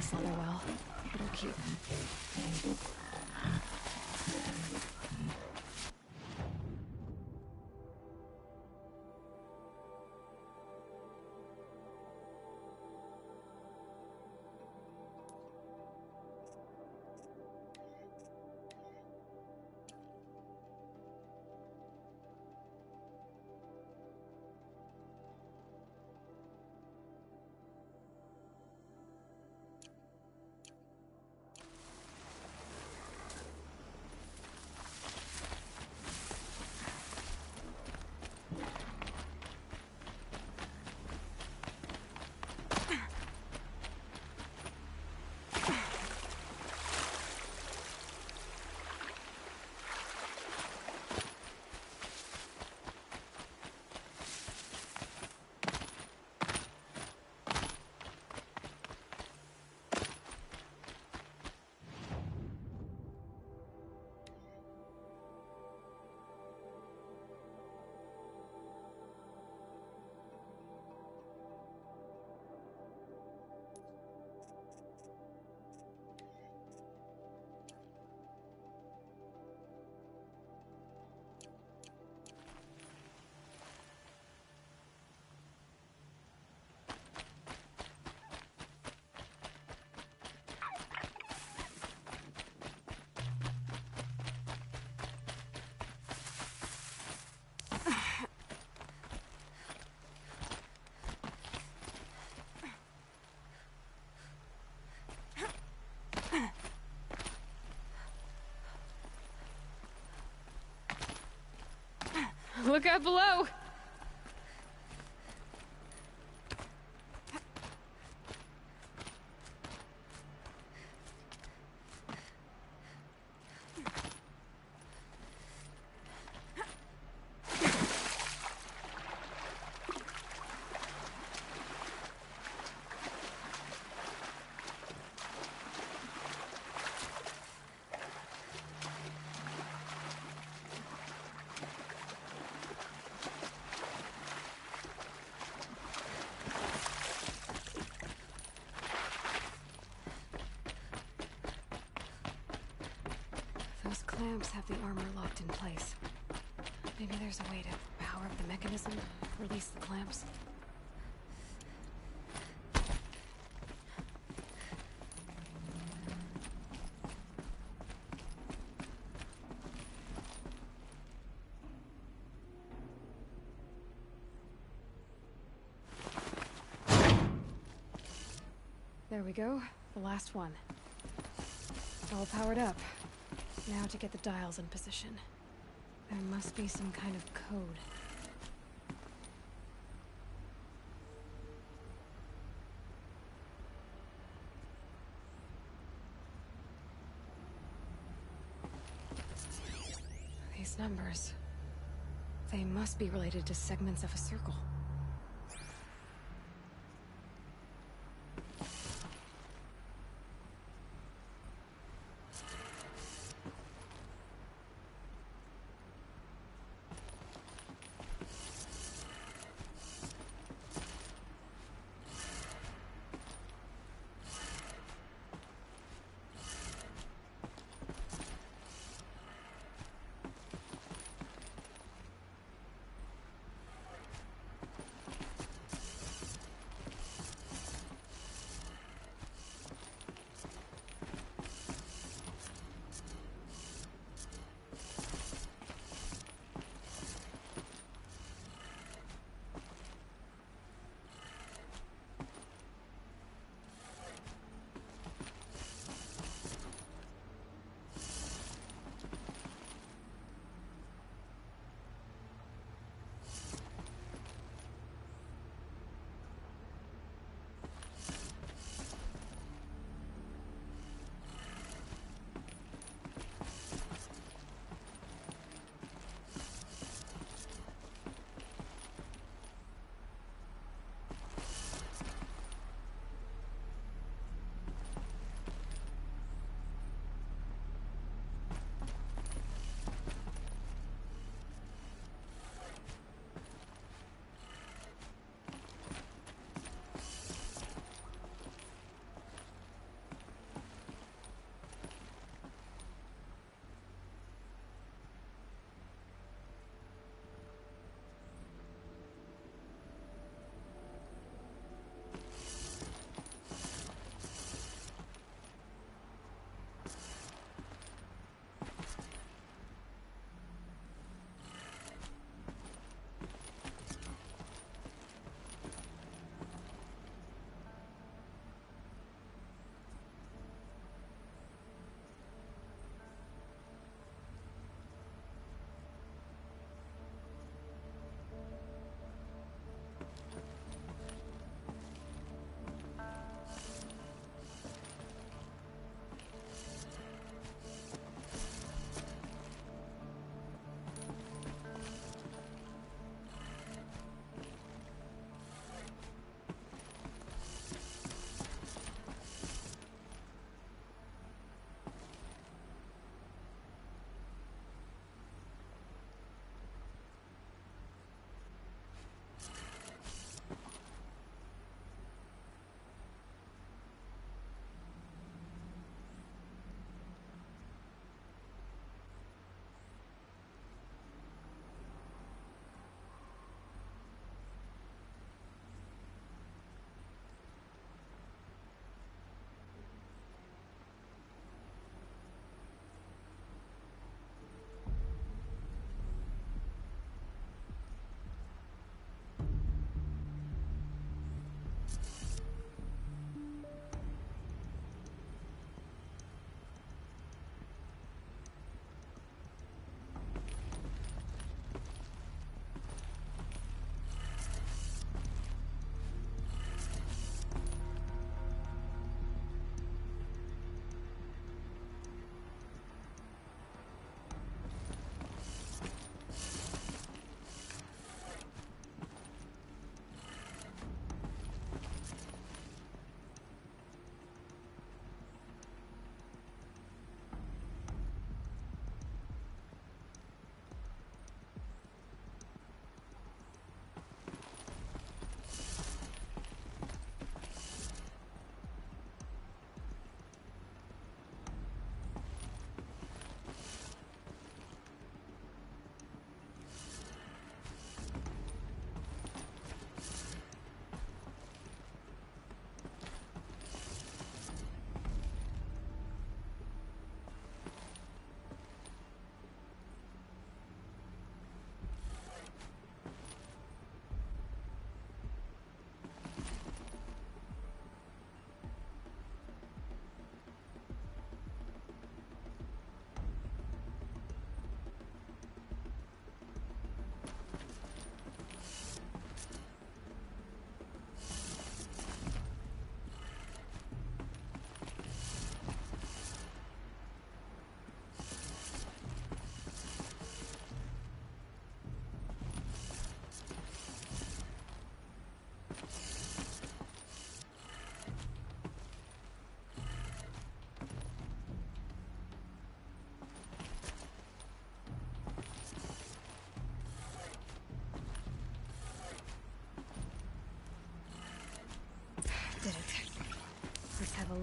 this leather well. It'll keep. Look out below! Those clamps have the armor locked in place. Maybe there's a way to power up the mechanism, release the clamps. There we go, the last one. It's all powered up. Now to get the dials in position. There must be some kind of code. These numbers... they must be related to segments of a circle.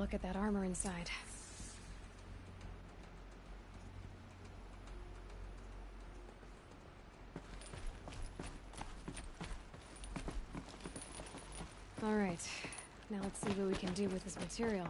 look at that armor inside. Alright, now let's see what we can do with this material.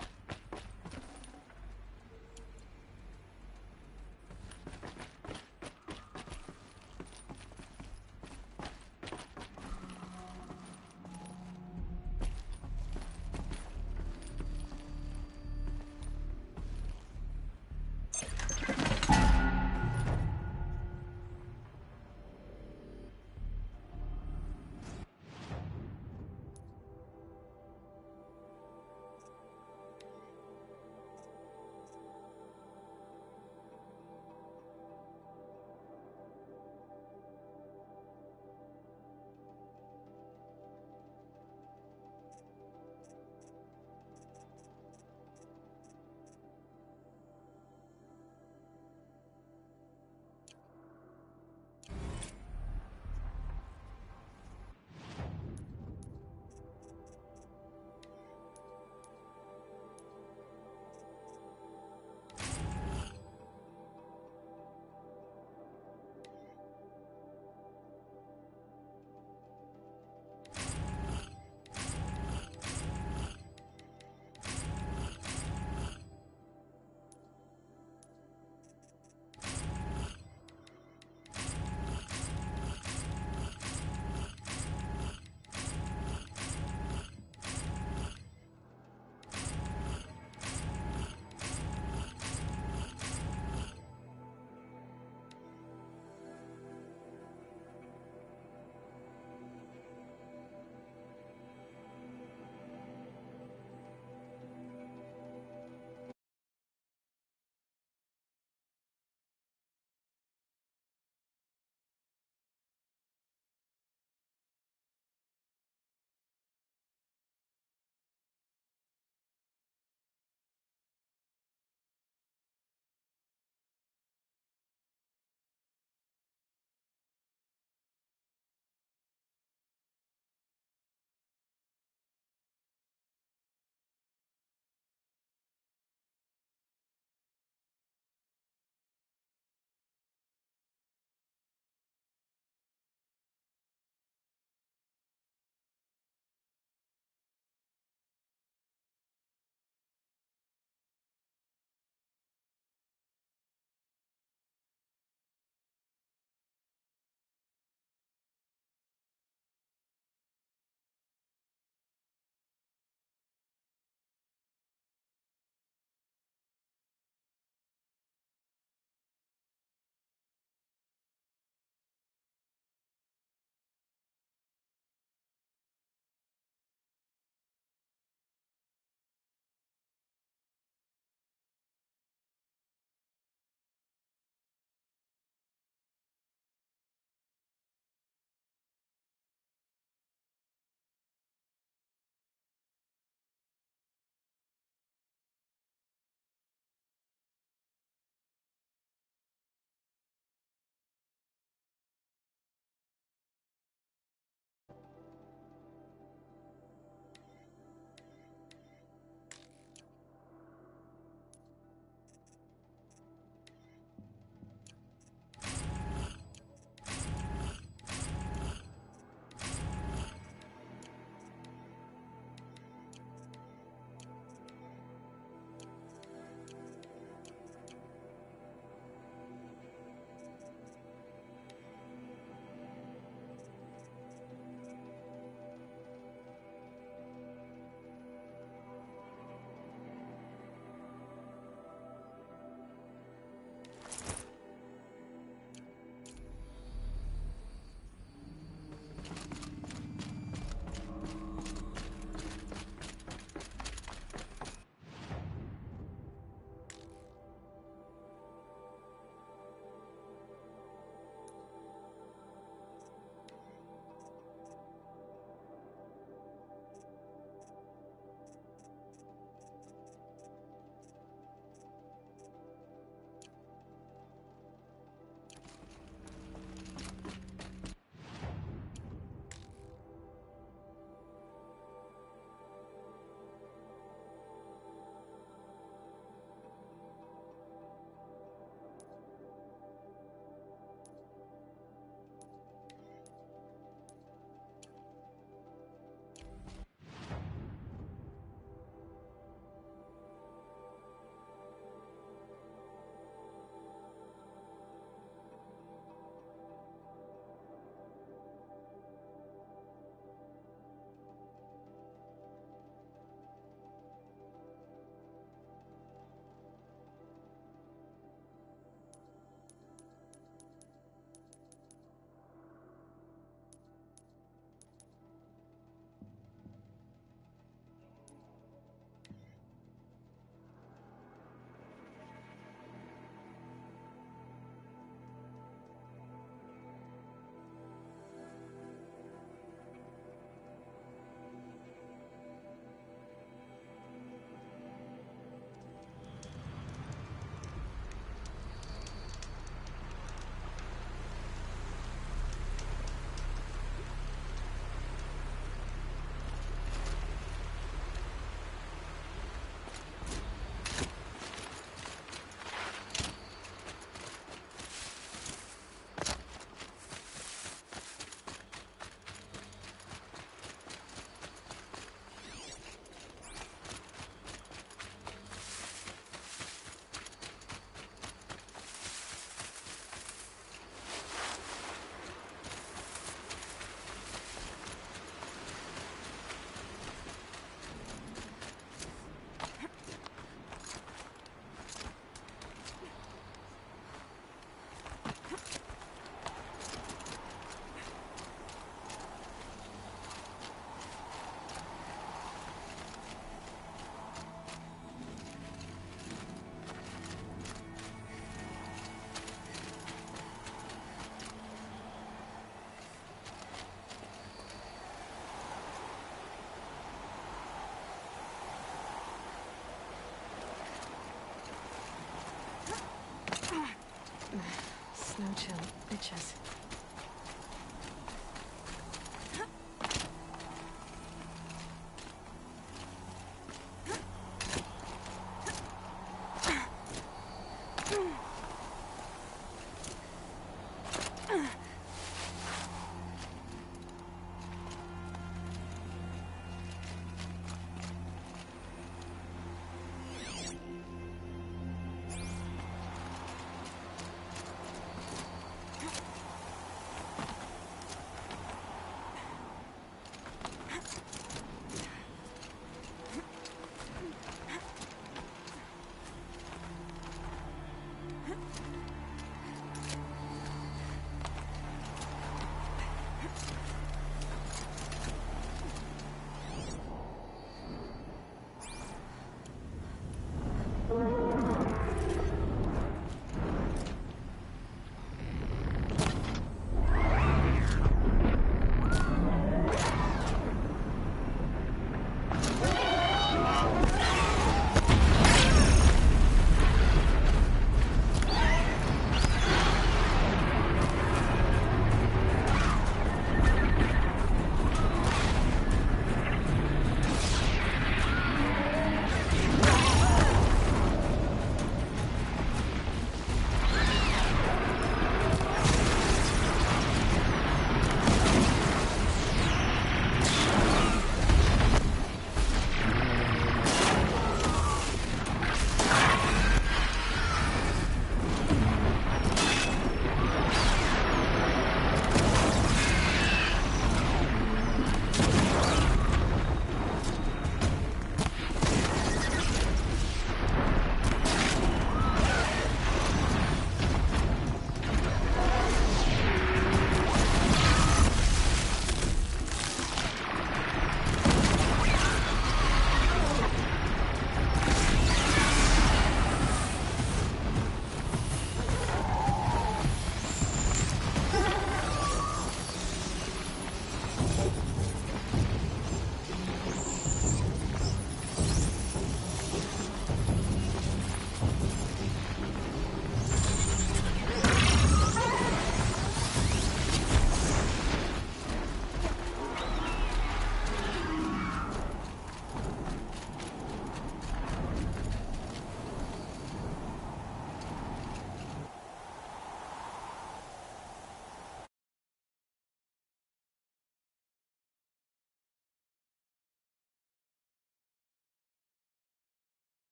Chill, bitches.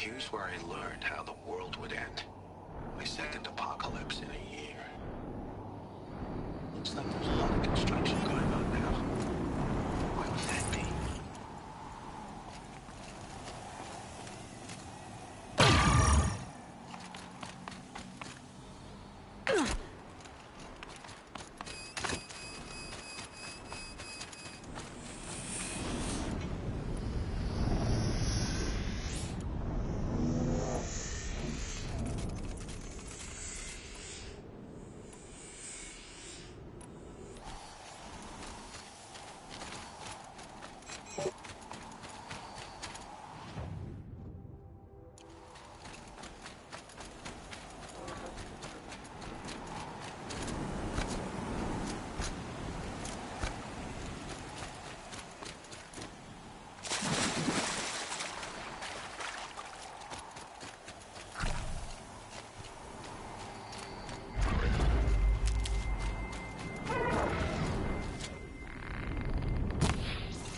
Here's where I learned how the world would end. My second apocalypse in a year. Looks like there's a lot of construction going on now. Why would that be?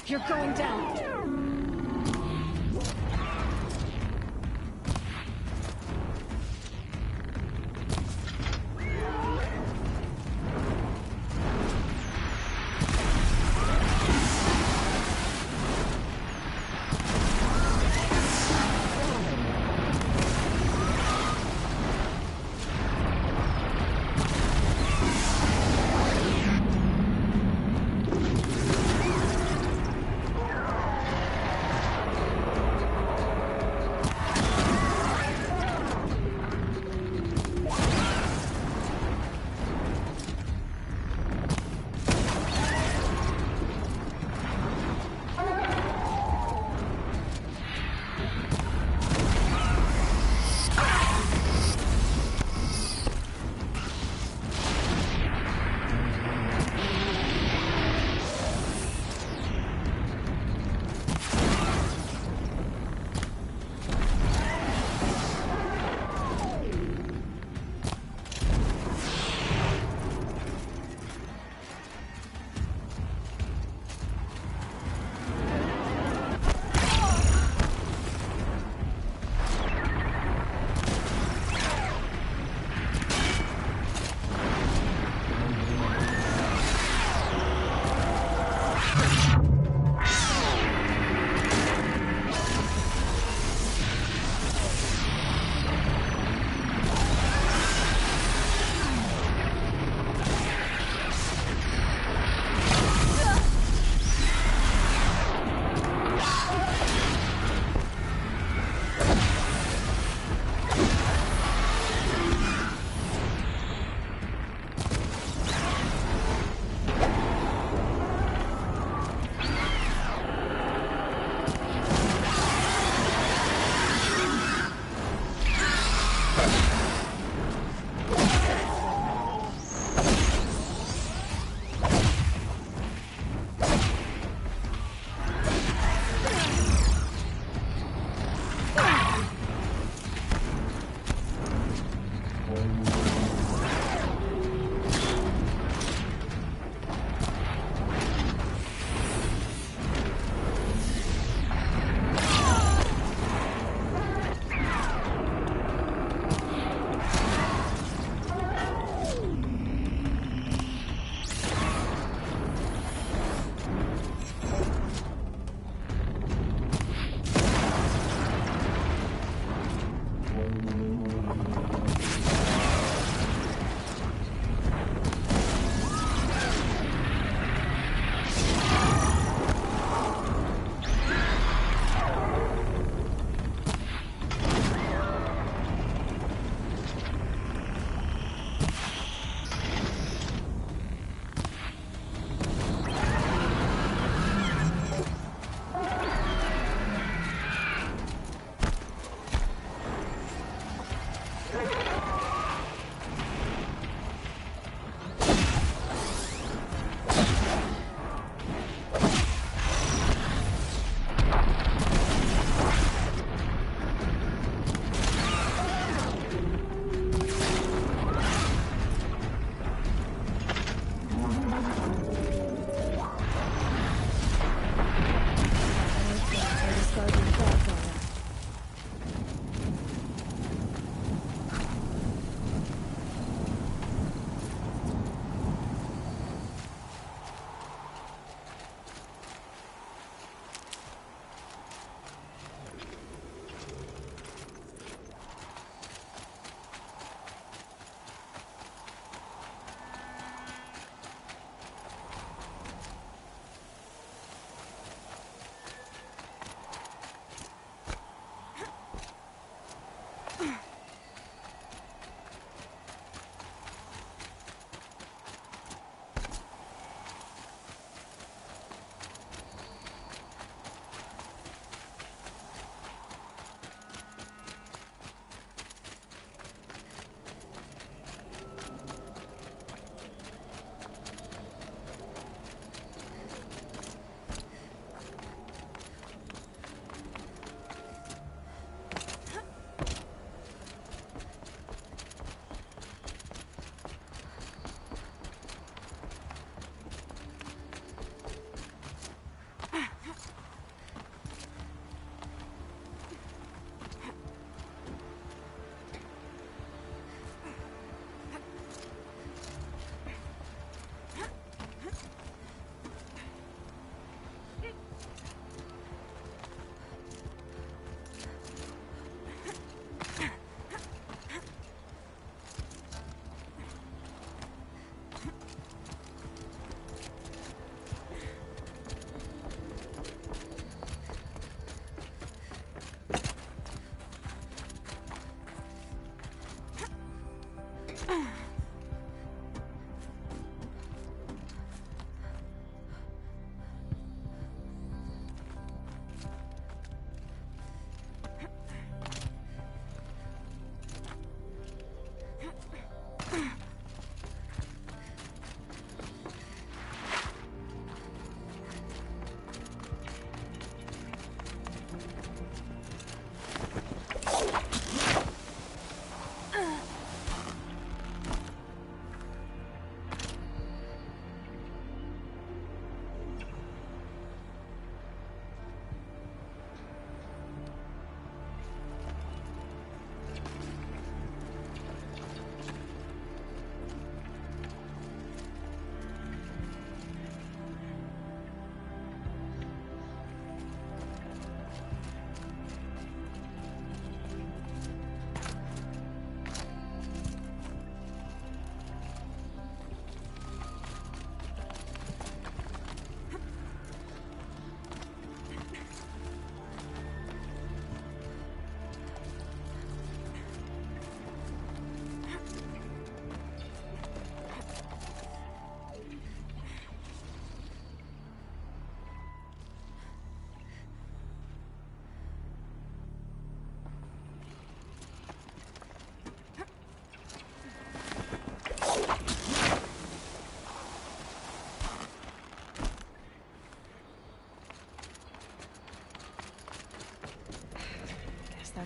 You're going down.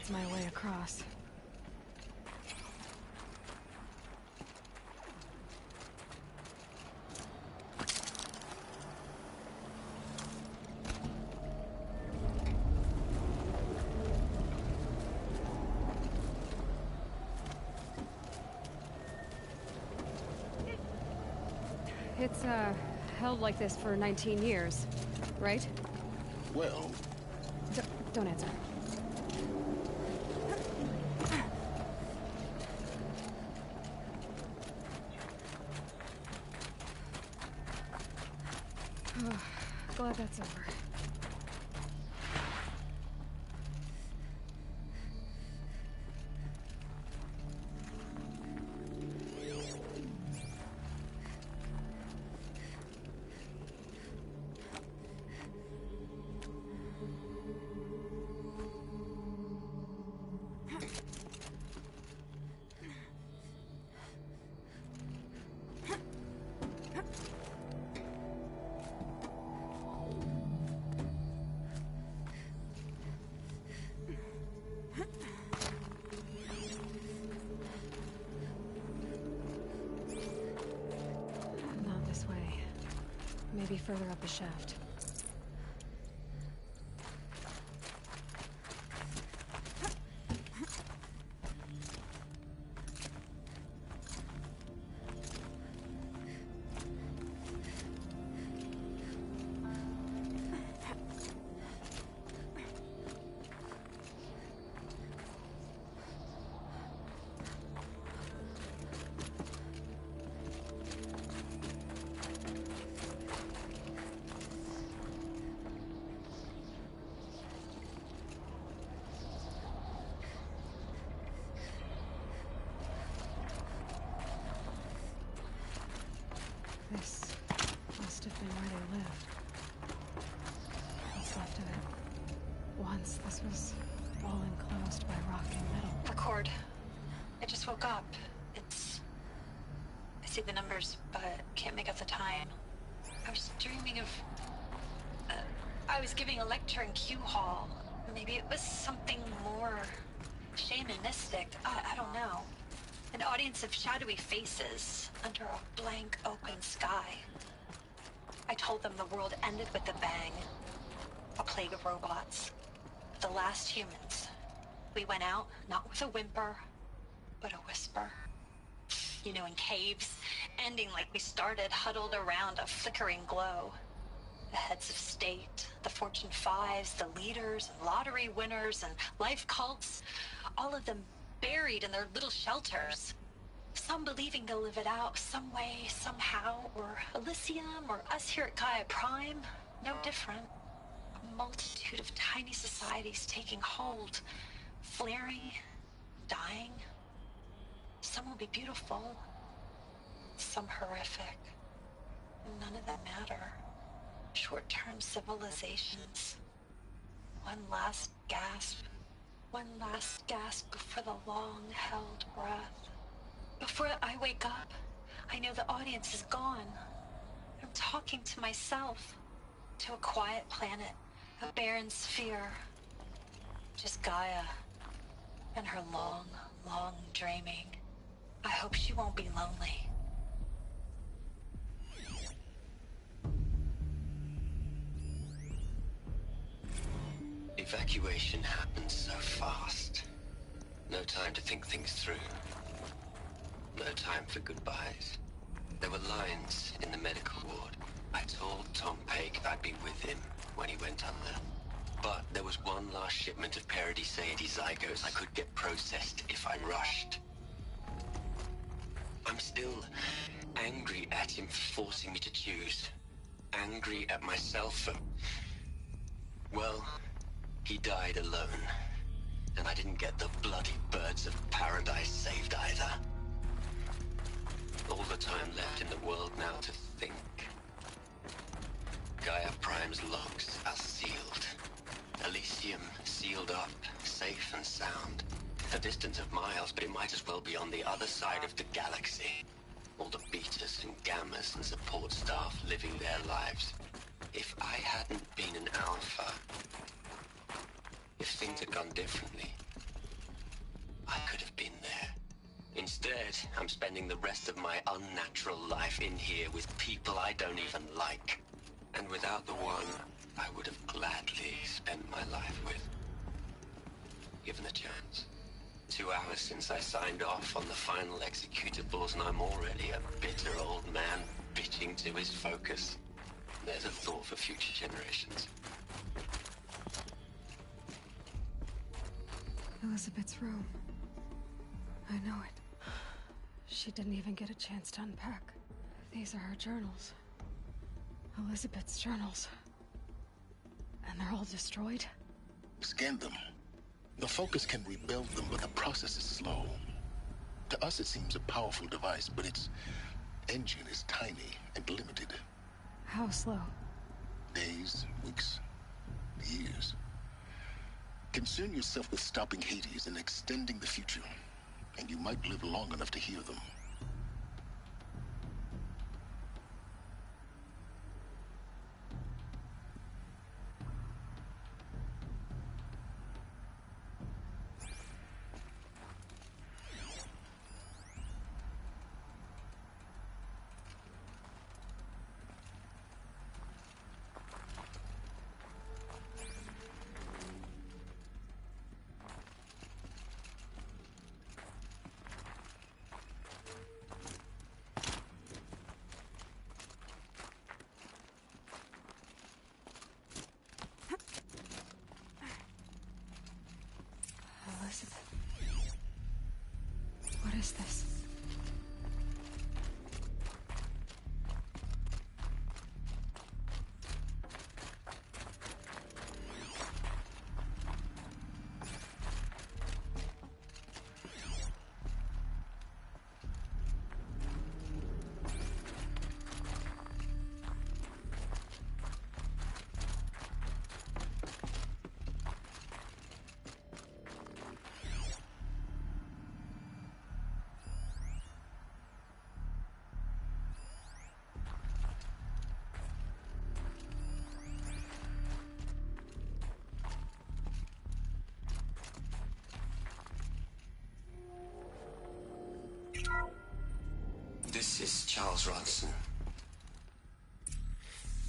that's my way across. It's, held like this for 19 years, right? Well, Don't answer. Glad that's over. Not this way. Maybe further up the shaft. This must have been where they lived. What's left of it. Once this was all enclosed by rock and metal. Record. I just woke up. I see the numbers, but can't make out the time. I was dreaming of... I was giving a lecture in Q Hall. Maybe it was something more shamanistic. I don't know. An audience of shadowy faces under a blank open sky. I told them the world ended with a bang. A plague of robots. The last humans. We went out, not with a whimper, but a whisper. You know, in caves, ending like we started, huddled around a flickering glow. The heads of state, the Fortune 5s, the leaders, and lottery winners, and life cults, all of them buried in their little shelters. Some believing they'll live it out some way, somehow, or Elysium, or us here at Gaia Prime, no different. A multitude of tiny societies taking hold, flaring, dying. Some will be beautiful, some horrific. None of them matter. Short-term civilizations. One last gasp. One last gasp before the long-held breath. Before I wake up, I know the audience is gone. I'm talking to myself. To a quiet planet, a barren sphere. Just Gaia. And her long, long dreaming. I hope she won't be lonely. Evacuation happened so fast. No time to think things through. No time for goodbyes. There were lines in the medical ward. I told Tom Pake I'd be with him when he went under. But there was one last shipment of Paradiseidae zygotes I could get processed if I rushed. I'm still angry at him for forcing me to choose. Angry at myself for... well, he died alone. And I didn't get the bloody birds of paradise saved either. All the time left in the world now to think. Gaia Prime's logs are sealed. Elysium sealed up, safe and sound. A distance of miles, but it might as well be on the other side of the galaxy. All the betas and gammas and support staff living their lives. If I hadn't been an alpha, if things had gone differently, decided I'm spending the rest of my unnatural life in here with people I don't even like. And without the one I would have gladly spent my life with. Given the chance. 2 hours since I signed off on the final executables, and I'm already a bitter old man bitching to his focus. There's a thought for future generations. Elizabeth's room. I know it. She didn't even get a chance to unpack. These are her journals. Elizabeth's journals. And they're all destroyed? Scan them. The Focus can rebuild them, but the process is slow. To us, it seems a powerful device, but its engine is tiny and limited. How slow? Days, weeks, years. Concern yourself with stopping Hades and extending the future, and you might live long enough to hear them. Elizabeth. What is this? This is Charles Ronson.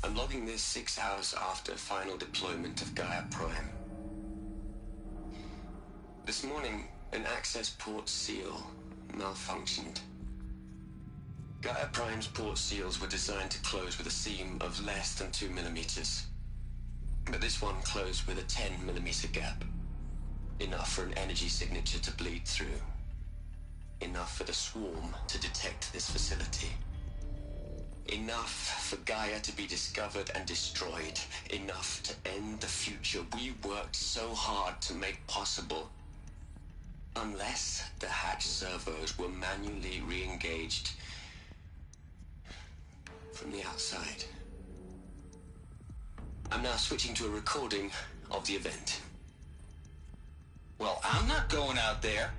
I'm logging this 6 hours after final deployment of Gaia Prime. This morning, an access port seal malfunctioned. Gaia Prime's port seals were designed to close with a seam of less than 2 millimeters. But this one closed with a 10 millimeter gap. Enough for an energy signature to bleed through. Enough for the swarm to detect this facility. Enough for Gaia to be discovered and destroyed. Enough to end the future we worked so hard to make possible. Unless the hatch servos were manually re-engaged from the outside. I'm now switching to a recording of the event. Well, I'm not going out there.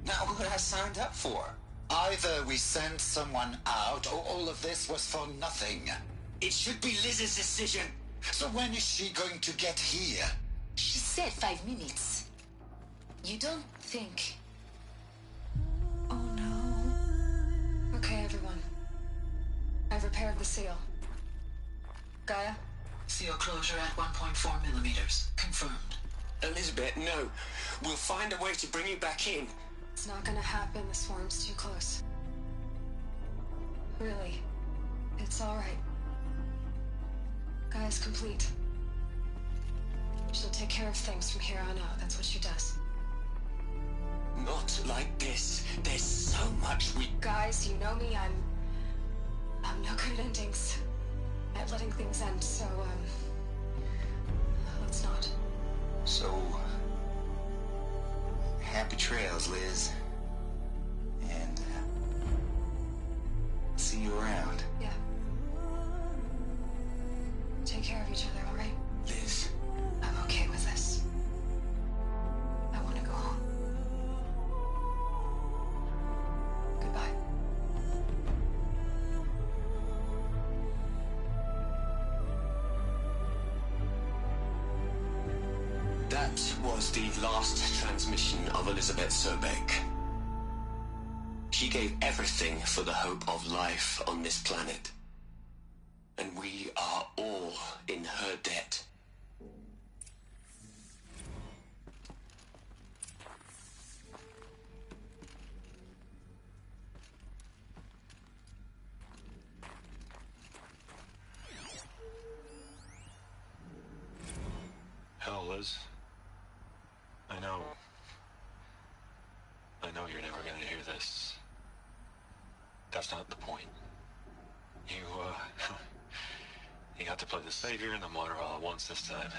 Not what I signed up for. Either we sent someone out, or all of this was for nothing. It should be Liz's decision. So when is she going to get here? She said 5 minutes. You don't think... Oh no. Okay, everyone. I've repaired the seal. Gaia? Seal closure at 1.4 millimeters. Confirmed. Elizabeth, no. We'll find a way to bring you back in. It's not gonna happen. The swarm's too close. Really. It's alright. Gaia's complete. She'll take care of things from here on out. That's what she does. Not like this. There's so much we... Guys, you know me. I'm no good at endings. At letting things end, so, let's not. So... happy trails, Liz. And, see you around. Yeah. Take care of each other, alright? Liz. I'm okay with this. I want to go home. Goodbye. That was the last transmission of Elizabeth Sobeck. She gave everything for the hope of life on this planet. And we are all in her debt. Hell, Liz. I know you're never gonna hear this. That's not the point. You got to play the savior and the martyr all at once this time.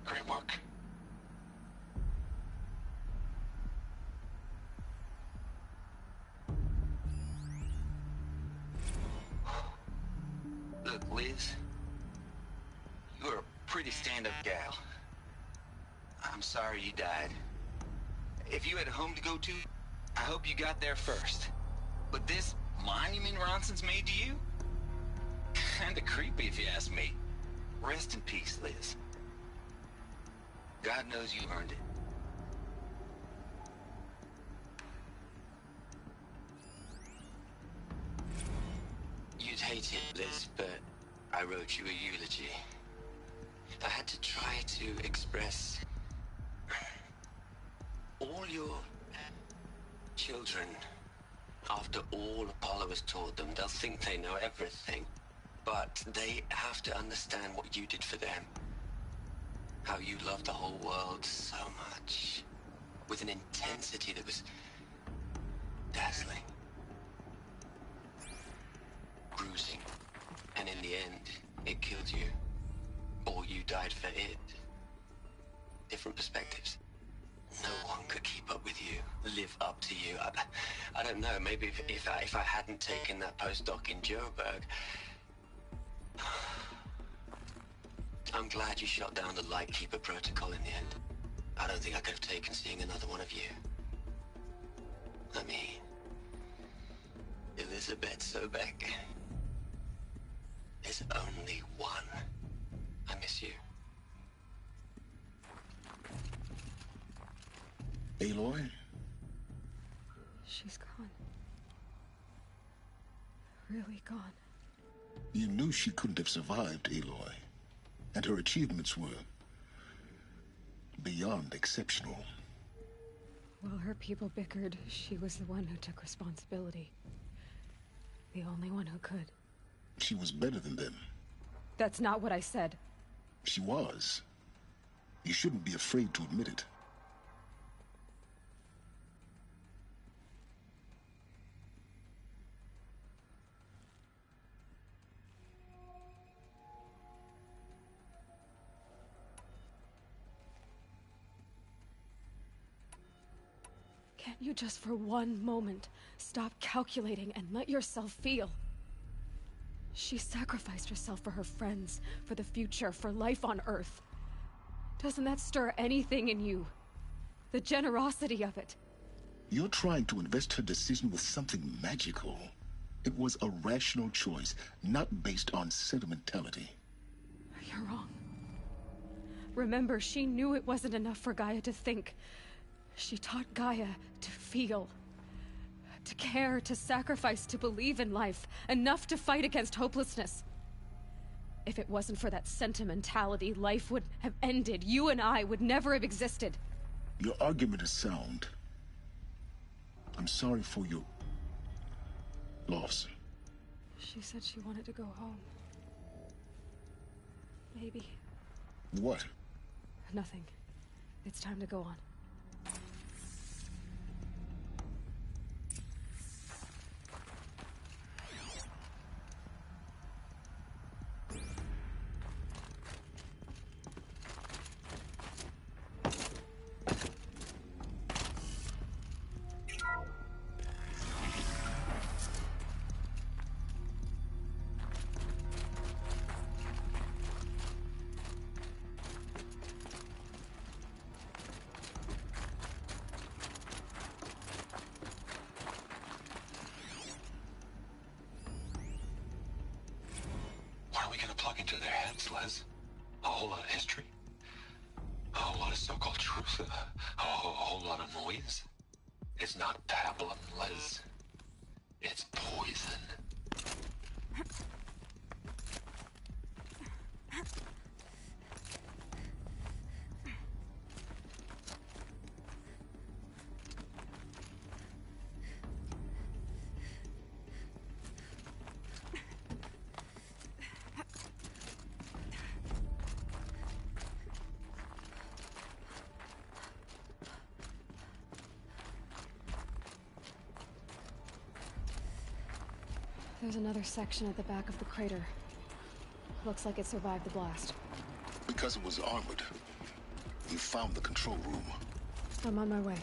Great work. Look, Liz, you're a pretty stand-up gal. I'm sorry you died. If you had a home to go to, I hope you got there first. But this monument Ronson's made to you? Kinda creepy if you ask me. Rest in peace, Liz. God knows you earned it. You'd hate it, Liz, but I wrote you a eulogy. I had to try to express all your children. After all Apollo has taught them, they'll think they know everything. But they have to understand what you did for them. How you loved the whole world so much. With an intensity that was dazzling. Bruising. And in the end, it killed you. Or you died for it. Different perspectives. No one could keep up with you, live up to you. I don't know, maybe if I hadn't taken that postdoc in Joburg. I'm glad you shot down the Lightkeeper protocol in the end. I don't think I could have taken seeing another one of you. I mean, Elizabeth Sobek. There's only one. I miss you. Aloy? She's gone. Really gone. You knew she couldn't have survived, Aloy. And her achievements were beyond exceptional. While her people bickered, she was the one who took responsibility. The only one who could. She was better than them. That's not what I said. She was. You shouldn't be afraid to admit it. Can't you just for one moment stop calculating and let yourself feel? She sacrificed herself for her friends, for the future, for life on Earth. Doesn't that stir anything in you? The generosity of it. You're trying to invest her decision with something magical. It was a rational choice, not based on sentimentality. You're wrong. Remember, she knew it wasn't enough for Gaia to think. She taught Gaia to feel. To care, to sacrifice, to believe in life. Enough to fight against hopelessness. If it wasn't for that sentimentality, life would have ended. You and I would never have existed. Your argument is sound. I'm sorry for your loss. She said she wanted to go home. Maybe. What? Nothing. It's time to go on. What are we gonna plug into their heads, Liz? A whole lot of history? A whole lot of so-called truth? A whole lot of noise? It's not pablum, Liz. It's poison. There's another section at the back of the crater. Looks like it survived the blast. Because it was armored, you found the control room. I'm on my way.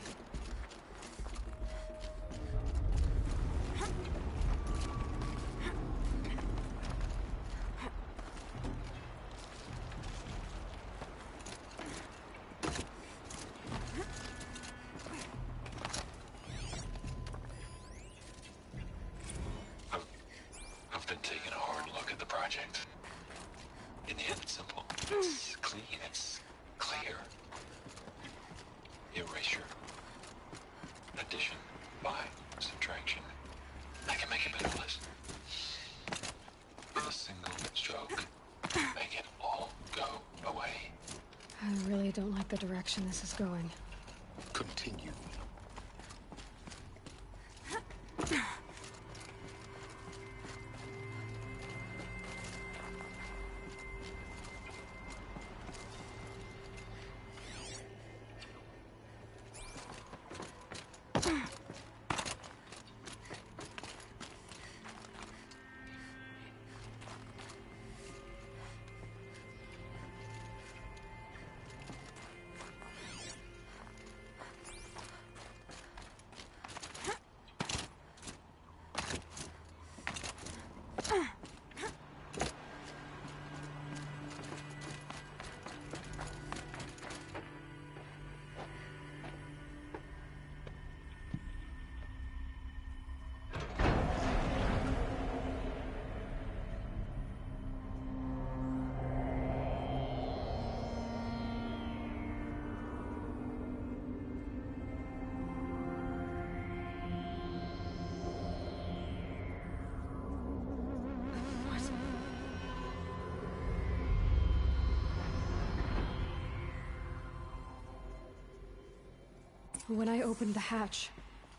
I've been taking a hard look at the project. In the end, it's simple. It's clean. It's clear. Erasure. Addition. By. Subtraction. I can make a better list. With a single stroke. Make it all go away. I really don't like the direction this is going. Continue. When I opened the hatch,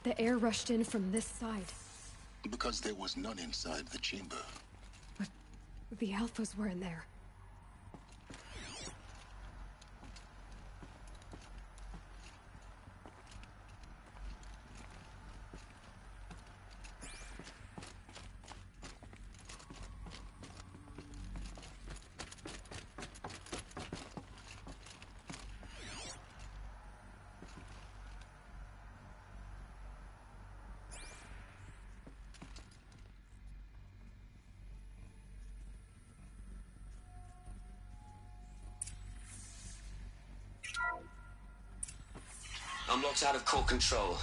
the air rushed in from this side. Because there was none inside the chamber. But the Alphas were in there. I'm locked out of core control.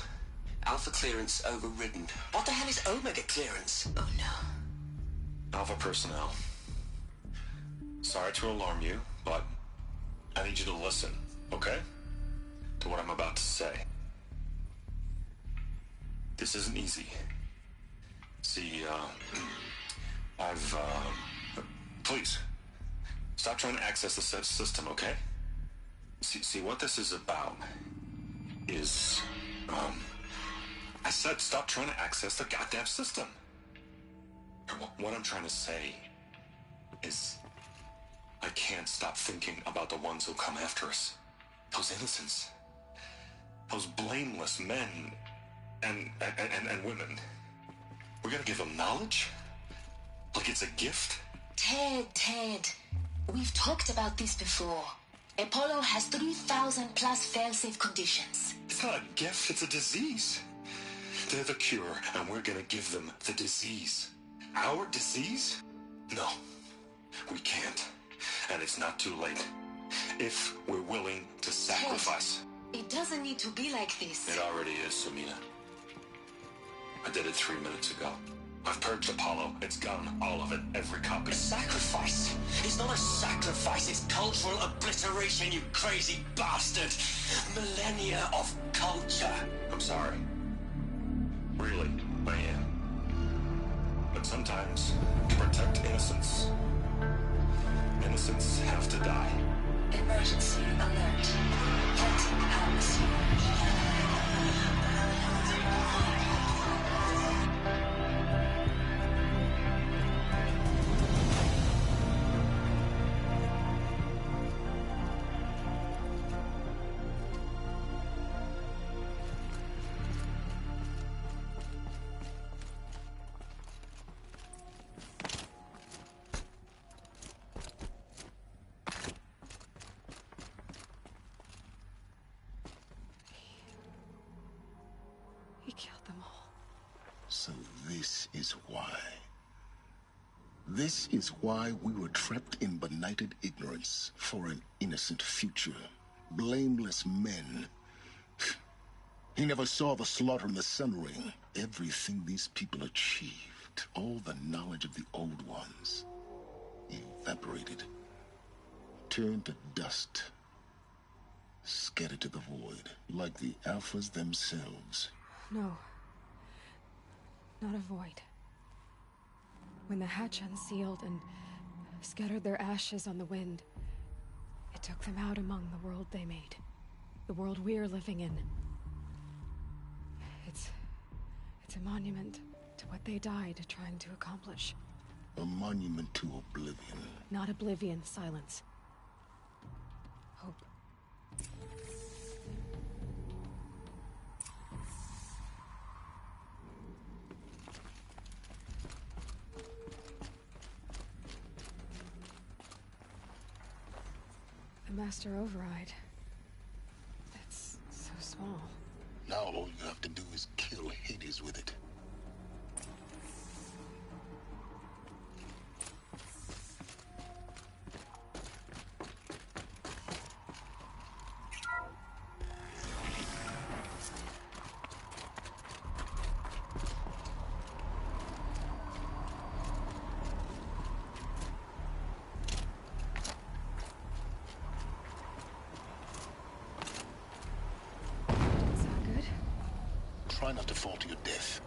Alpha clearance overridden. What the hell is Omega clearance? Oh no. Alpha personnel. Sorry to alarm you, but I need you to listen, okay? To what I'm about to say. This isn't easy. See, please, stop trying to access the system, okay? See, what this is about is, I said stop trying to access the goddamn system. What I'm trying to say is, I can't stop thinking about the ones who come after us. Those innocents. Those blameless men and women. We're gonna give them knowledge? Like it's a gift? Ted. We've talked about this before. Apollo has 3,000 plus fail-safe conditions. It's not a gift, it's a disease. They're the cure, and we're gonna give them the disease. Our disease? No, we can't. And it's not too late. If we're willing to sacrifice. Ted, it doesn't need to be like this. It already is, Samina. I did it 3 minutes ago. I've purged Apollo. It's gone. All of it. Every copy. A sacrifice? It's not a sacrifice. It's cultural obliteration, you crazy bastard. Millennia of culture. I'm sorry. Really, I am. Sometimes, to protect innocence, innocents have to die. Emergency alert. Pet house. He killed them all. So this is why. This is why we were trapped in benighted ignorance for an innocent future. Blameless men. He never saw the slaughter in the Sun Ring. Everything these people achieved, all the knowledge of the old ones, evaporated, turned to dust, scattered to the void, like the Alphas themselves. No. Not a void. When the hatch unsealed and scattered their ashes on the wind, it took them out among the world they made. The world we're living in. It's a monument to what they died trying to accomplish. A monument to oblivion. Not oblivion, silence. Hope. The Master Override. It's so small. Now all you have to do is kill Hades with it. Try not to fall to your death.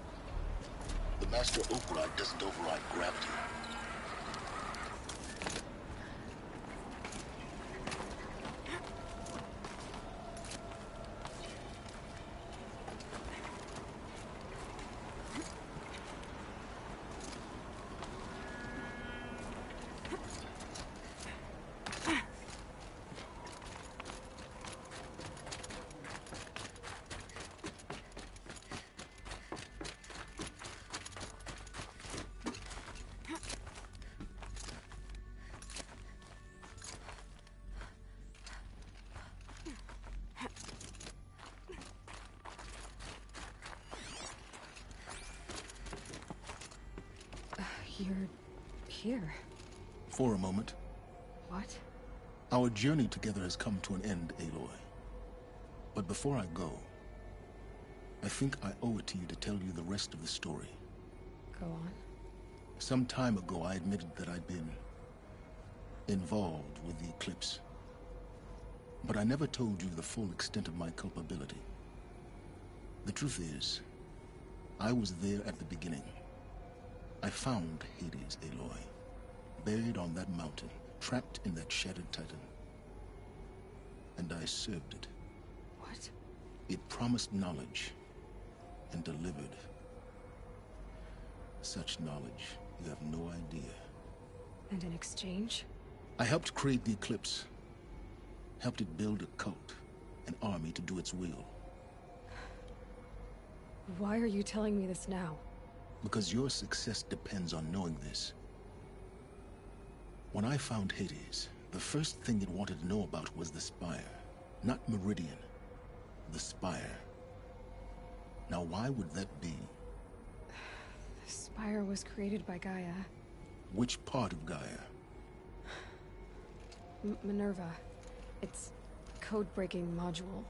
The Master Override doesn't override gravity. You're here. For a moment. What? Our journey together has come to an end, Aloy. But before I go, I think I owe it to you to tell you the rest of the story. Go on. Some time ago, I admitted that I'd been involved with the eclipse. But I never told you the full extent of my culpability. The truth is, I was there at the beginning. I found Hades, Aloy, buried on that mountain, trapped in that shattered titan. And I served it. What? It promised knowledge and delivered. Such knowledge, you have no idea. And in exchange? I helped create the eclipse. Helped it build a cult, an army to do its will. Why are you telling me this now? Because your success depends on knowing this. When I found Hades, the first thing it wanted to know about was the Spire. Not Meridian. The Spire. Now why would that be? The Spire was created by Gaia. Which part of Gaia? Minerva. It's a code-breaking module.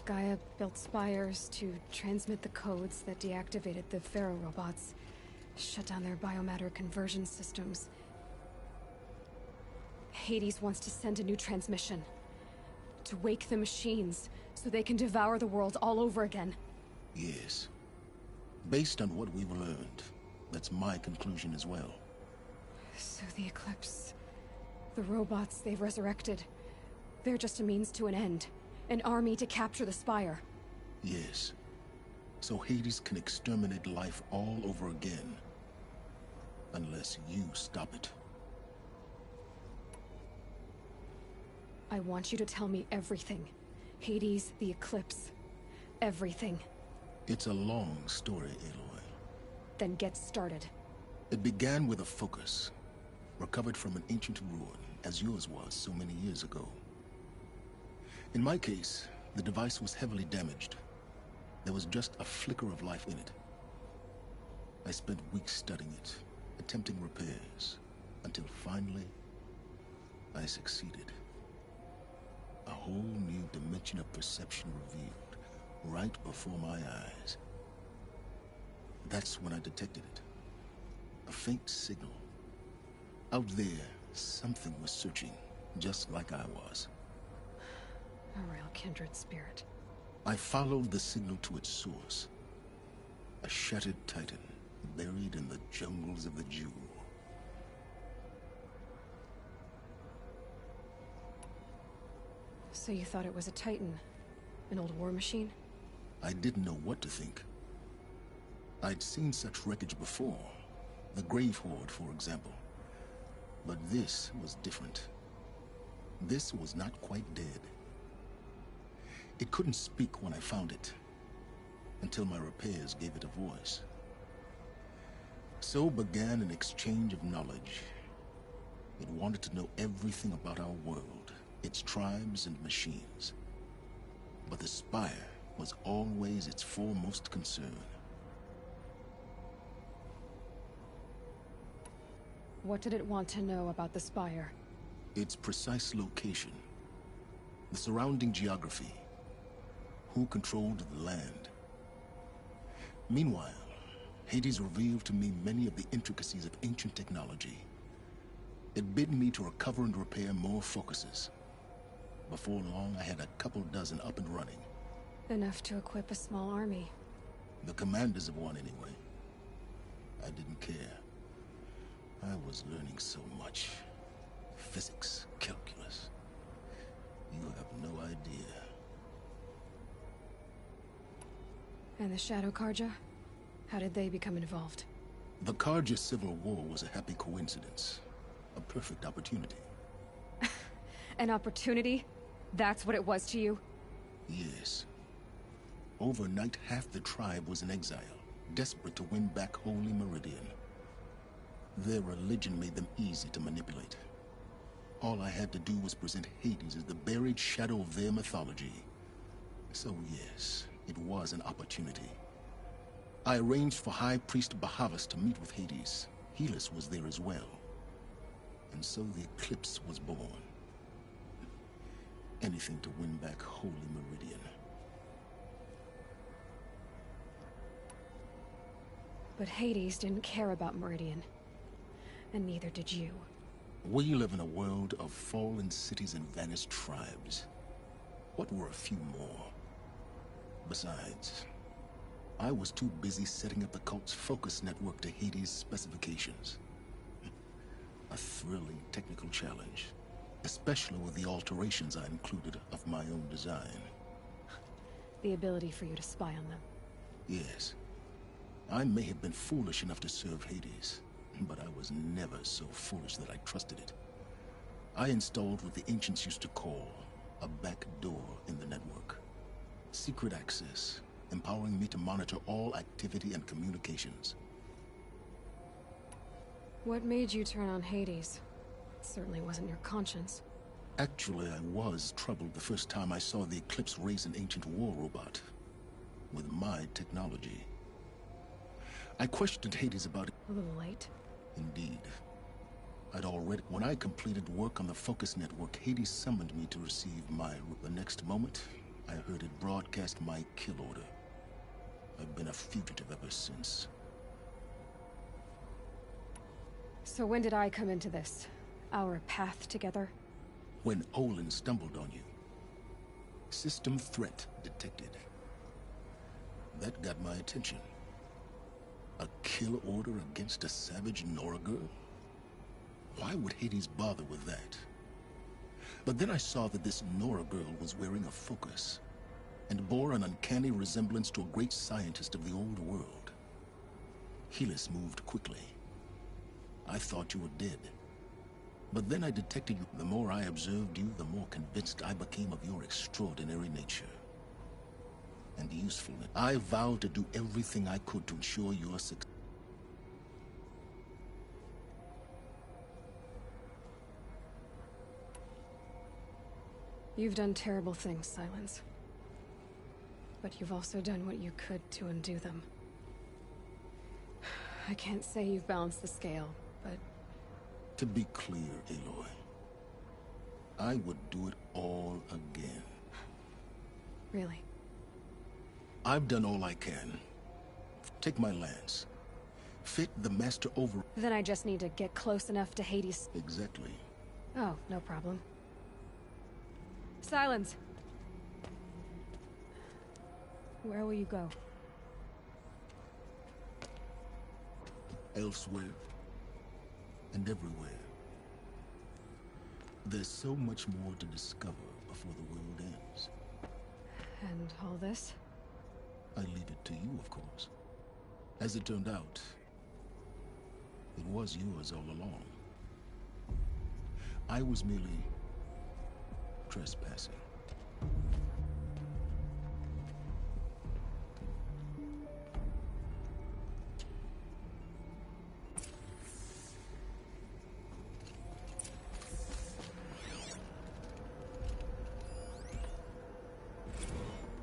Gaia built spires to transmit the codes that deactivated the Pharaoh robots, shut down their biomatter conversion systems. Hades wants to send a new transmission. To wake the machines, so they can devour the world all over again. Yes. Based on what we've learned, That's my conclusion as well. So the Eclipse... the robots they've resurrected... they're just a means to an end. An army to capture the Spire. Yes. So Hades can exterminate life all over again. Unless you stop it. I want you to tell me everything. Hades, the Eclipse. Everything. It's a long story, Aloy. Then get started. It began with a focus. Recovered from an ancient ruin, as yours was so many years ago. In my case, the device was heavily damaged. There was just a flicker of life in it. I spent weeks studying it, attempting repairs, until finally, I succeeded. A whole new dimension of perception revealed, right before my eyes. That's when I detected it. A faint signal. Out there, something was searching, just like I was. A real kindred spirit. I followed the signal to its source. A shattered titan, buried in the jungles of the Jewel. So you thought it was a titan? An old war machine? I didn't know what to think. I'd seen such wreckage before. The Grave Horde, for example. But this was different. This was not quite dead. It couldn't speak when I found it, until my repairs gave it a voice. So began an exchange of knowledge. It wanted to know everything about our world, its tribes and machines. But the Spire was always its foremost concern. What did it want to know about the Spire? Its precise location, the surrounding geography, who controlled the land. Meanwhile, Hades revealed to me many of the intricacies of ancient technology. It bid me to recover and repair more focuses. Before long, I had a couple dozen up and running. Enough to equip a small army. The commanders of one, anyway. I didn't care. I was learning so much. Physics, calculus. You have no idea. And the Shadow Karja? How did they become involved? The Karja Civil War was a happy coincidence. A perfect opportunity. An opportunity? That's what it was to you? Yes. Overnight, half the tribe was in exile, desperate to win back Holy Meridian. Their religion made them easy to manipulate. All I had to do was present Hades as the buried shadow of their mythology. So yes, it was an opportunity. I arranged for High Priest Bahavas to meet with Hades. Helis was there as well. And so the Eclipse was born. Anything to win back Holy Meridian. But Hades didn't care about Meridian. And neither did you. We live in a world of fallen cities and vanished tribes. What were a few more? Besides, I was too busy setting up the cult's focus network to Hades' specifications. A thrilling technical challenge, especially with the alterations I included of my own design. The ability for you to spy on them. Yes. I may have been foolish enough to serve Hades, but I was never so foolish that I trusted it. I installed what the ancients used to call a back door in the network. Secret access, empowering me to monitor all activity and communications. What made you turn on Hades? It certainly wasn't your conscience. Actually, I was troubled the first time I saw the Eclipse raise an ancient war robot. With my technology. I questioned Hades about it. A little late? Indeed. When I completed work on the focus network, Hades summoned me to receive the next moment, I heard it broadcast my kill order. I've been a fugitive ever since. So when did I come into this? Our path together? When Olin stumbled on you. System threat detected. That got my attention. A kill order against a savage Nora girl? Why would Hades bother with that? But then I saw that this Nora girl was wearing a focus and bore an uncanny resemblance to a great scientist of the old world. Helis moved quickly. I thought you were dead. But then I detected you. The more I observed you, the more convinced I became of your extraordinary nature and usefulness. I vowed to do everything I could to ensure your success. You've done terrible things, Silence. But you've also done what you could to undo them. I can't say you've balanced the scale, but... To be clear, Aloy, I would do it all again. Really? I've done all I can. Take my lance. Fit the Master over... Then I just need to get close enough to Hades. Exactly. Oh, no problem. Silence! Where will you go? Elsewhere. And everywhere. There's so much more to discover before the world ends. And all this? I leave it to you, of course. As it turned out, it was yours all along. I was merely trespassing.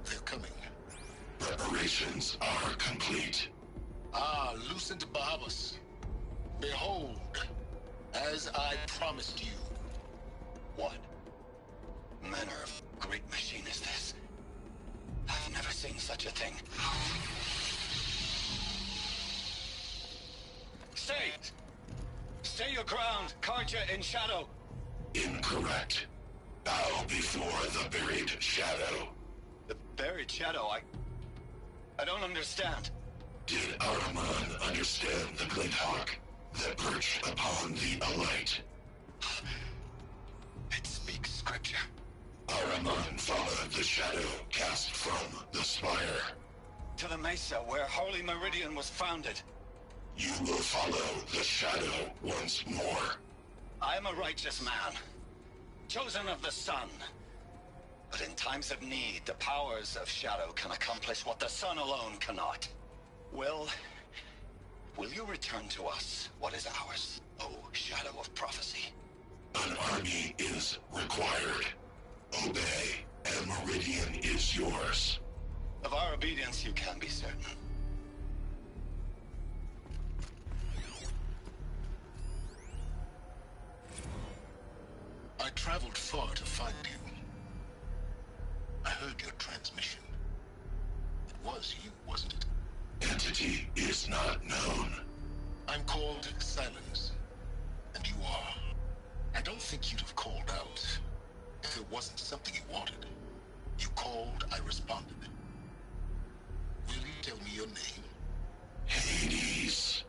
They're coming. Preparations are complete. Ah, Lucent Barabas. Behold, as I promised you. What manner of great machine is this? I've never seen such a thing. Stay! Stay your ground, Karja in shadow! Incorrect. Bow before the buried shadow. The buried shadow? I don't understand. Did Ahriman understand the glint hawk that perched upon the alight? It speaks scripture. Ahriman followed the shadow cast from the spire. To the mesa where Holy Meridian was founded. You will follow the shadow once more. I am a righteous man, chosen of the sun. But in times of need, the powers of shadow can accomplish what the sun alone cannot. Will you return to us what is ours, O shadow of prophecy? An army is required. Obey, and Meridian is yours. Of our obedience you can be certain. I traveled far to find you. I heard your transmission. It was you, wasn't it? Entity is not known. I'm called Silence, and you are. I don't think you'd have called out if it wasn't something you wanted. You called, I responded. Will you tell me your name? Hades.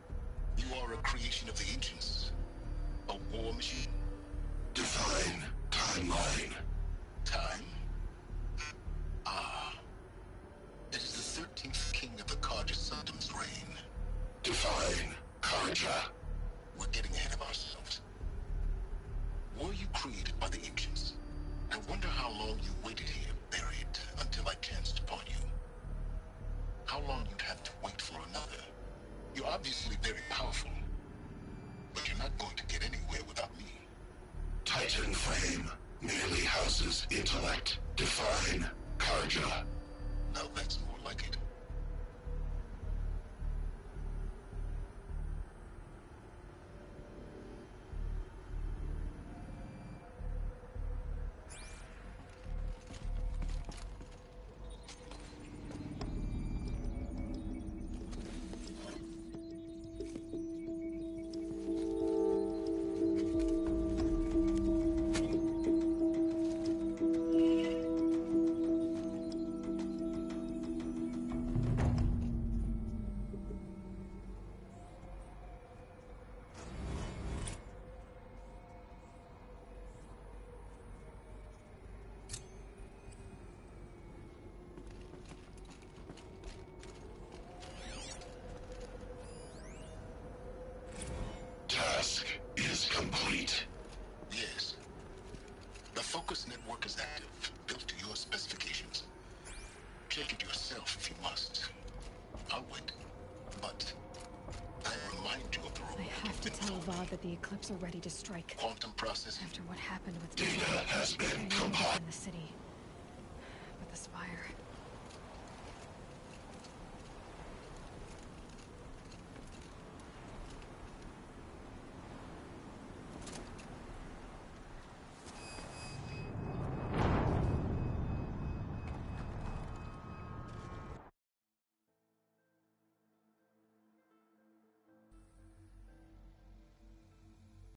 You are a creation of the ancients. A war machine. Divine timeline. Time? Ah. It is the 13th king of the Karja Sanctum's reign. Divine Karja. We're getting ahead of ourselves. Were you created by the ancients? I wonder how long you waited here, buried, until I chanced upon you. How long you'd have to wait for another. You're obviously very powerful, but you're not going to get anywhere without me. Titan Flame merely houses intellect. Divine Karja. Now that's more like it. complete. Yes. The Focus network is active, built to your specifications. Check it yourself if you must. I'll wait. But I remind you of the rule. I have to tell Vod that the Eclipse are ready to strike. Quantum processing. After what happened with Data has been in compiled. the city.